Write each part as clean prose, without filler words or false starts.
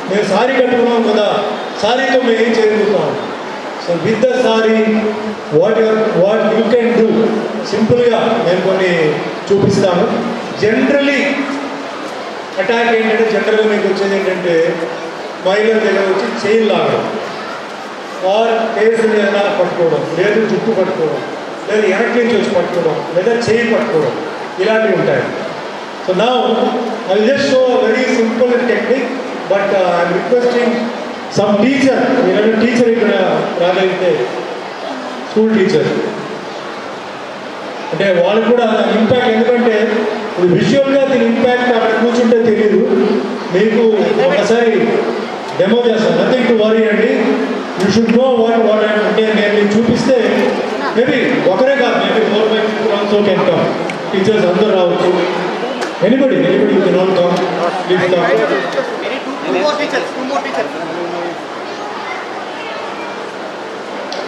మేము సారీ కట్టుకున్నాం కదా, సారీతో మేము ఏం చేయగలుగుతాం. So with the sorry what you can do, సింపుల్గా నేను కొన్ని చూపిస్తాను. జనరలీ అటాక్ ఏంటంటే, జనరల్గా మీకు వచ్చేది ఏంటంటే, మహిళల దగ్గర వచ్చి చైన్ లాగడం, వారు ఫేస్ ఏదైనా పట్టుకోవడం, లేదు జుట్టు పట్టుకోవడం, లేదా వెనక్కి నుంచి వచ్చి పట్టుకోవడం, లేదా చైన్ పట్టుకోవడం, ఇలాంటివి ఉంటాయి. So now I will just show very simple technique, but I'm requesting some teacher, ఏదైనా టీచర్ ఇక్కడ రాగలిగితే, స్కూల్ టీచర్ అంటే వాళ్ళు కూడా ఇంపాక్ట్, ఎందుకంటే విజువల్గా దీని ఇంపాక్ట్ అక్కడ కూర్చుంటే తెలియదు. మీకు ఒకసారి డెమో చేస్తాను, నథింగ్ టు వరీ అండి. యూ షుడ్ నో వాట్ అంటే నేను మీకు చూపిస్తే మేబీ ఒకరే కాదు, maybe 4-5 people also can come. Teachers అందరూ రావచ్చు. Anybody you can all come, please come.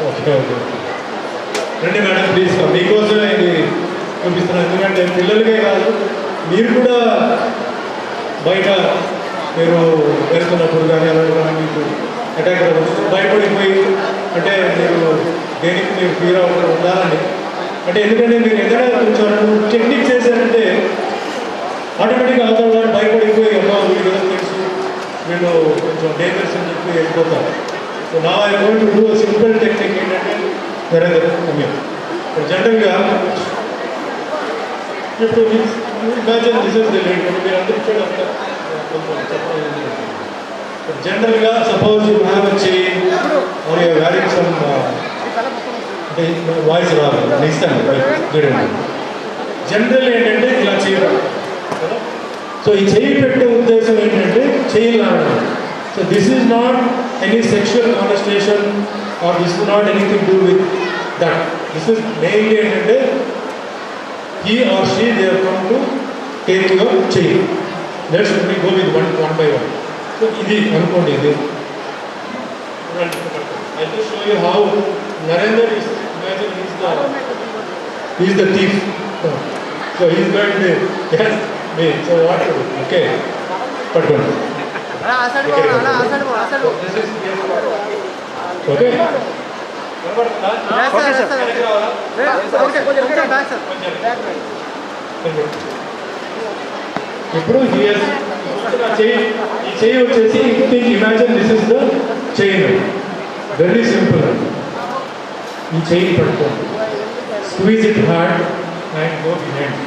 Okay రండి మేడం, ప్లీజ్ కమ్. మీకోసమే ఇది చూపిస్తున్నాను, ఎందుకంటే పిల్లలకే కాదు, మీరు కూడా బయట మీరు వెళ్తున్నప్పుడు కానీ అలాంటి కానీ మీకు అటాక్ రావచ్చు. భయపడిపోయి అంటే మీరు దేనికి మీరు ఫీల్ అవ్వకుండా ఉండాలండి. అంటే ఎందుకంటే మీరు ఏదైనా కొంచెం టెక్నిక్ చేశారంటే ఆటోమేటిక్గా అవతల వాళ్ళు భయపడిపోయి, అమ్మా వీళ్ళు తెలుసు, వీళ్ళు కొంచెం డేంజర్స్ అని చెప్పి వెళ్ళిపోతారు. సో నా I want to do simple technique ఏంటంటే నరేంద్ర జనరల్గా ఇప్పుడు imagine this is the lead, మీరు అందరూ చూడండి. జనరల్గా suppose you have a chain are you varying some, అంటే వాయిస్ రాదు నేను ఇస్తాను చూడండి. జనరల్ ఏంటంటే ఇలా చేయడం. సో ఈ చేయి పెట్టే ఉద్దేశం ఏంటంటే చేయి లాగడం. So this is not any sexual conversation or this is not anything do with that. This is mainly ఏంటంటే he or she they have come to take your chain. Let's go with one by one. So idi anukondi idi. I will show you how Narendra is, imagine he is the thief. So he is going to yes me. So what to do? Okay. Patkondi. Asadu. This is okay. ఇప్పుడు ఈ చేయి వచ్చేసి imagine this is the chain. Very simple అండి. ఈ chain పట్టుకోండి, squeeze it hard and go behind.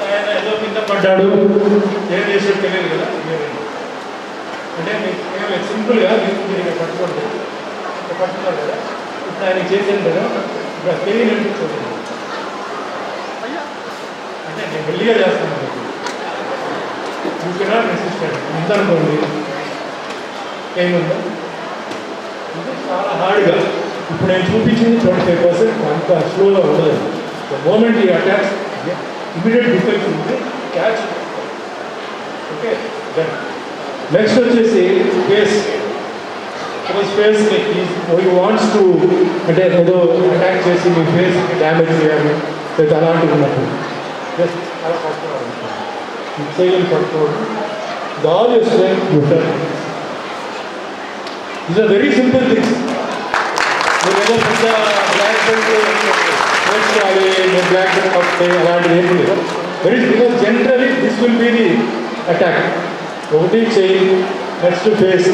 ఆయన ఏదో కింద పడ్డాడు, ఏం చేసేది తెలియదు కదా, అంటే మీకు సింపుల్గా మీరు పట్టుకోండి, పట్టుకున్నారు కదా. ఇప్పుడు ఆయన చేశాను కదా, ఇప్పుడు తెలియని అనిపించండి. అంటే నేను వెళ్ళిగా చేస్తాను, ఇంకా రెసిస్టెంట్ ఇంత అనుకోండి, ఏముందో ఇది చాలా హార్డ్గా. ఇప్పుడు నేను చూపించింది 25%, అంత స్లోగా ఉండదు. మూమెంట్ ఈ అటాక్స్ ఇమీడియట్ డిఫెక్ట్ ఉంది, క్యాచ్. Okay done. నెక్స్ట్ వచ్చేసి ఫేస్. ఫేస్ వాంట్స్ టు అంటే ఏదో అటాక్ చేసి మీ ఫేస్ డ్యామేజ్ చేయాలి లేదా అలాంటివి ఉన్నప్పుడు జస్ట్ అలా పట్టుకోవాలి, చేయని పట్టుకోవడం. All you strength you turn. It's a very simple things. మీరు ఏదో పెద్ద బ్లాక్ బెల్ట్ నేర్చుకోవాలి, నేను బ్లాక్ బెల్ట్ వస్తాయి అలాంటివి ఏం లేదు. Very because generally this will be the attack. ఒకటి చెయ్యి, నెక్స్ట్ ఫేస్,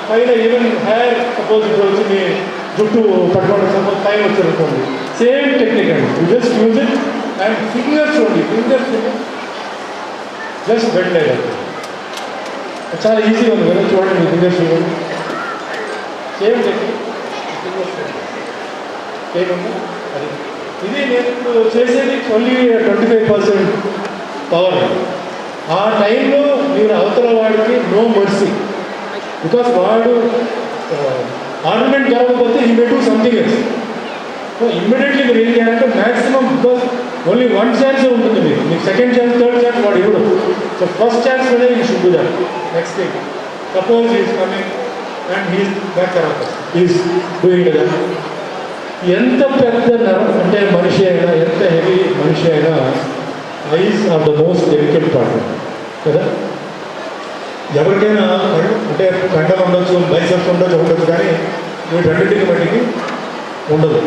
పైన ఈవెన్ హెయిర్. సపోజ్ ఇప్పుడు వచ్చి మీ జుట్టు పట్టుకోవడం, సపోజ్ టైం వచ్చి సేమ్ టెక్నిక్ అండి. You just use it and fingers only, fingers just bend అయ్యారు. చాలా ఈజీగా ఉంది కదా, చూడండి మీ ఫింగర్స్ చూడండి. సేమ్ టెక్నిక్, ఫింగర్స్ ఏముంది అది. ఇది నేను ఇప్పుడు చేసేది ఓన్లీ 25% పవర్. ఆ టైంలో మీరు అవతల వాడికి నో మర్సీ, బికాస్ వాడు ఆర్నమెంట్ జరగకపోతే ఈ మే do something else. So immediately మీరు ఏం చేయాలంటే మ్యాక్సిమం, బికాస్ ఓన్లీ 1 ఛాన్స్ ఉంటుంది మీకు సెకండ్ ఛాన్స్, థర్డ్ ఛాన్స్ వాడు ఇవ్వడు. సో ఫస్ట్ ఛాన్స్ అనేది you should do that. Next thing, suppose is coming and he's back తర్వాత ఈజ్ డూయింగ్ దట్. ఎంత పెద్ద నరం అంటే మనిషి అయినా, ఎంత హెవీ మనిషి అయినా, eyes are the most delicate part కదా. ఎవరికైనా అంటే కండలు ఉండొచ్చు, బైసెప్స్ ఉండొచ్చు కానీ వీటన్నిటికి మట్టికి ఉండదు.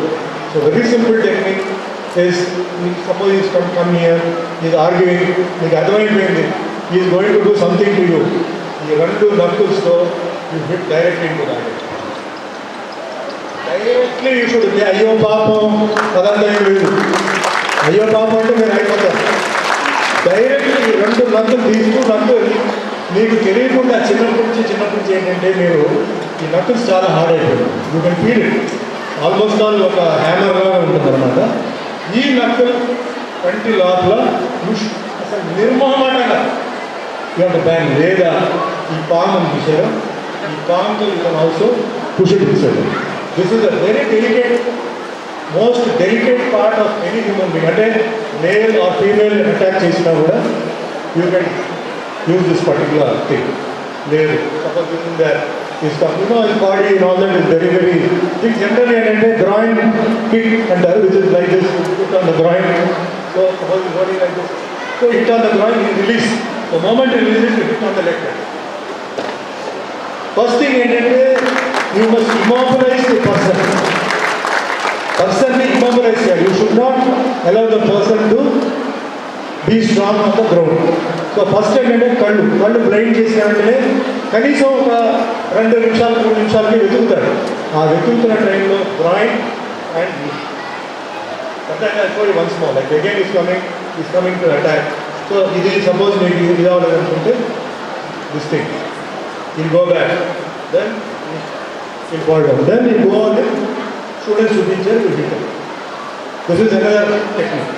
So very simple technique is, suppose is come here, is arguing, మీకు అర్థమైపోయింది is going to do something to you. ఈ రెండు నక్కుల్స్తో you hit directly into that. Directly you should అయ్యో పాపం అదంతా ఏం లేదు. అయ్యో పాపం అంటే మీరు అయిపోతారు. డైరెక్ట్లీ ఈ రెండు నక్కులు నక్కు మీకు తెలియకుండా చిన్నప్పటి నుంచి ఏంటంటే మీరు ఈ నక్కుల్స్ చాలా హార్డ్ అయిపోయింది. You can feel it. Almost all ఒక హ్యామర్ లాగా ఉంటుంది అనమాట. ఈ నక్కులు కంటి లోపల అసలు నిర్మోహమాటంగా ఇలాంటి బ్యాంక్ లేదా ఈ పాము చూసారా, ఈ పాముతో you can also push it inside. This is a very delicate, most delicate part of any human being. అంటే మేల్ ఆర్ ఫీమేల్ అటాక్ చేసినా కూడా you can use this particular thing. లేదు suppose using that this body in all that is very thing. Generally ఏంటంటే groin kick అంటారు, which is like this, hit on the groin. So suppose body like this, so hit on the groin, you release. The moment you release hit on the leg. First thing ఏంటంటే you must immobilise the పర్సన్ని immobilise చేయాలి. You should not allow the person to be strong on the ground. So first ఏంటంటే కళ్ళు blind చేసిన వెంటనే కనీసం ఒక 2 నిమిషాలు 3 నిమిషాలకి వెతుకుతాడు. ఆ వెతుకుతున్న టైంలో groin and once more like again is coming to attack. So ఇది సపోజ్ మీకు ఇది అవ్వలేదు అనుకుంటే this thing will go back, then will fall down, then will go on the students చూపించారు will hit. This is another technique.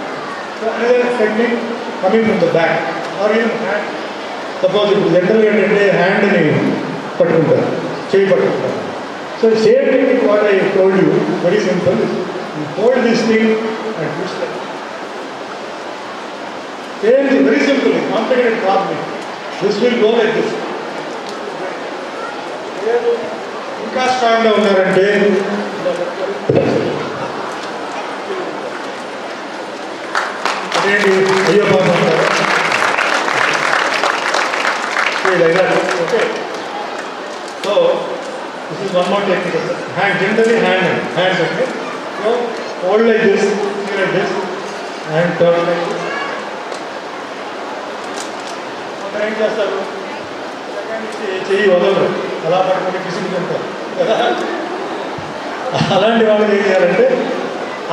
So another technique coming from the back or even hand. Suppose ఇప్పుడు జనరల్గా ఏంటంటే హ్యాండ్ని పట్టుకుంటారు, చేయి పట్టుకుంటారు. So same technique what I told you, very simple. You hold this thing and push that. Same very simple, complicated కాదు. This will go like this. ఇంకా స్ట్రాంగ్గా ఉన్నారంటే అదేంటి అయ్యో పాపం అంటారు. Okay. So this is one more technique. Hand, generally hand. Okay. So hold like this, like this, and turn like this. ఏం చేస్తారు, చెయ్యి వదలరు, అలా పట్టుకొని పిసుకుంటారు కదా. అలాంటి వాళ్ళు ఏం చేయాలంటే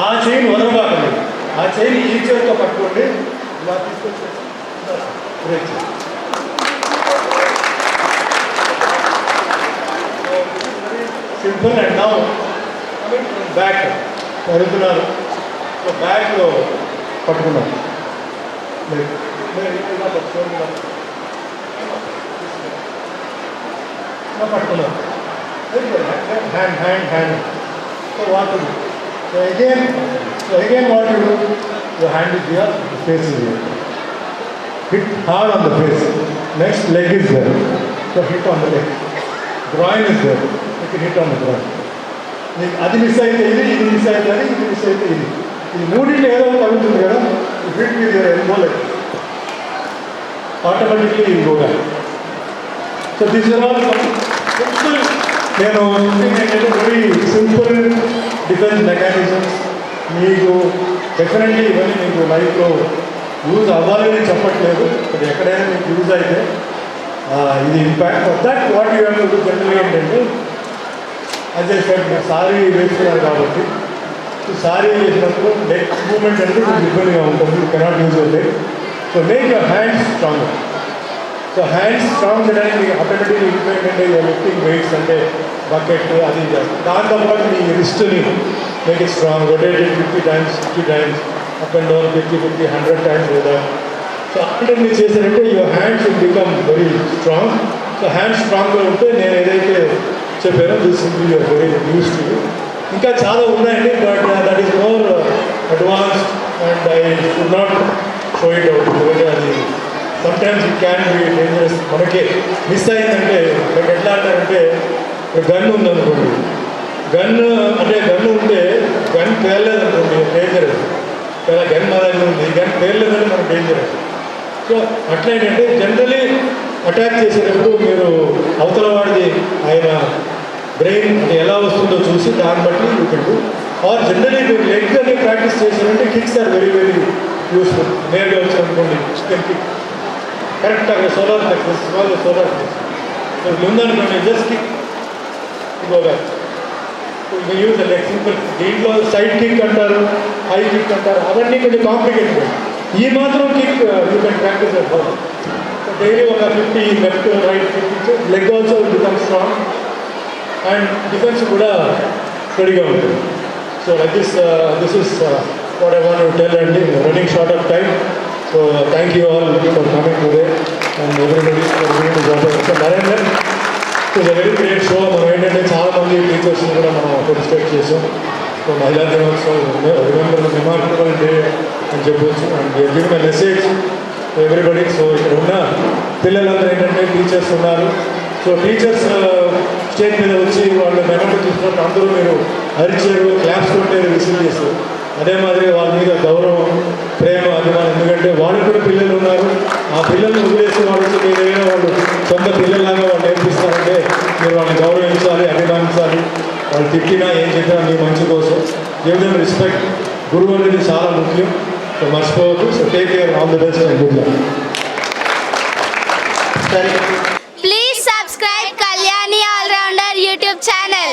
ఆ చెయ్యిని వదలబాకండి. ఆ చెయ్యిని ఈ చేతితో పట్టుకోండి, ఇలా తీసుకొచ్చి బ్రేక్ చేయండి. Simple. And now coming from back పడుతున్నారు. సో బ్యాక్లో పట్టుకున్నాను, పట్టుకున్నాను hand. So what to do? So again what to do? Your hand is here, face is here. Hit hard on the face. Next leg is there, so hit on the leg. Groin is there, you can hit on the groin. అది miss అయితే ఇది miss అయితే అది, ఇది miss అయితే ఇది. ఈ మూడింటి ఏదో తగ్గుతుంది కదా, hit with your elbow like automatically ఇది go back. So this are all simple. నేను ఏంటంటే వెరీ సింపుల్ డిఫెన్స్ మెకానిజమ్స్. మీకు డెఫినెట్లీ ఇవన్నీ మీకు లైఫ్లో యూజ్ అవ్వాలని చెప్పట్లేదు, బట్ ఎక్కడైనా మీకు యూజ్ అయితే ఇది impact of that what you have to do. జనరల్గా ఏంటంటే అదే సార్ మీరు సారీ వేస్తున్నారు కాబట్టి, సారీ వేసినప్పుడు లెగ్ మూమెంట్ అంటే కొంచెం ఇబ్బందిగా ఉంటుంది. You cannot use your leg. So make your hands strong. So hands strong చేయడానికి మీకు ఆటోమేటిక్గా ఇంపాక్ట్ అంటే లిఫ్టింగ్ వెయిట్స్ అంటే బకెట్ అది చేస్తారు. దాంతోపాటు మీ రిస్ట్ని make it strong. Rotated 50 times, 60 times, up and down 50, 100 times లేదా. సో అంటే మీరు చేశారంటే your hands will become very strong. So hands స్ట్రాంగ్గా ఉంటే నేను ఏదైతే చెప్పానో this will your very use to. ఇంకా చాలా ఉన్నాయండి, but that is more advanced and I should not show it out. ఎందుకంటే అది sometimes it can be dangerous. మనకి మిస్ అయిందంటే మనకి ఎట్లా అంటారంటే గన్ ఉందనుకోండి, గన్ ఉంటే గన్ పేర్లేదు అనుకోండి డేంజరస్. గన్ మన దగ్గర ఉంది, గన్ పేర్లేదని మనకు డేంజరస్. సో అట్లా ఏంటంటే జనరలీ అటాక్ చేసేటప్పుడు మీరు అవతల వాడిది ఆయన బ్రెయిన్ అంటే ఎలా వస్తుందో చూసి దాన్ని బట్టి you can do or generally మీరు లెగ్ అని ప్రాక్టీస్ చేశారంటే kicks are very very useful. నేరుగా వచ్చారనుకోండి కిక్ కరెక్ట్ అక్కడ సోలార్ ప్లెక్సెస్ వాళ్ళు సోలార్ ప్లెక్సెస్ ఉందనుకోండి just kick go back. Use like simple. దీంట్లో సైడ్ కిక్ అంటారు, హై కిక్ అంటారు, అవన్నీ కొంచెం కాంప్లికేటెడ్. ఈ మాత్రం kick you can practise at home. Daily ఒక 50 left right kick leg also become strong and defence కూడా స్టడీగా ఉంటుంది. So like this is what I want to tell అండి. Running short of time. So thank you all for coming today and everybody for being to join. Narender it's very great show. మనం ఏంటంటే చాలామంది టీచర్స్ని కూడా మనం participate చేసాం. So మహిళా దినోత్సవం remember remarkable day అని చెప్పవచ్చు. And giving a message to everybody. So ఇక్కడ ఉన్న పిల్లలందరూ ఏంటంటే టీచర్స్ ఉన్నారు. సో టీచర్స్ స్టేజ్ మీద వచ్చి వాళ్ళు మెమరీ చూసినట్టు అందరూ మీరు అరిచారు, క్లాప్స్ కొట్టారు, విసిల్ చేశారు. అదే మాదిరి వాళ్ళ మీద గౌరవం, ప్రేమ, అభిమానం. ఎందుకంటే వాళ్ళు కూడా పిల్లలు ఉన్నారు. ఆ పిల్లల్ని వదిలేసి వాళ్ళు మీ దగ్గర వాళ్ళు సొంత పిల్లల్లాగా వాళ్ళు నేర్పిస్తారంటే మీరు వాళ్ళని గౌరవించాలి, అభిమానించాలి. వాళ్ళు తిట్టినా ఏం చెప్పినా మీ మంచి కోసం. Give them respect. గురువు అనేది చాలా ముఖ్యం. సో మర్చిపోవద్దు. So take care, all the best and good luck. Please subscribe Kalyani All Rounder YouTube channel.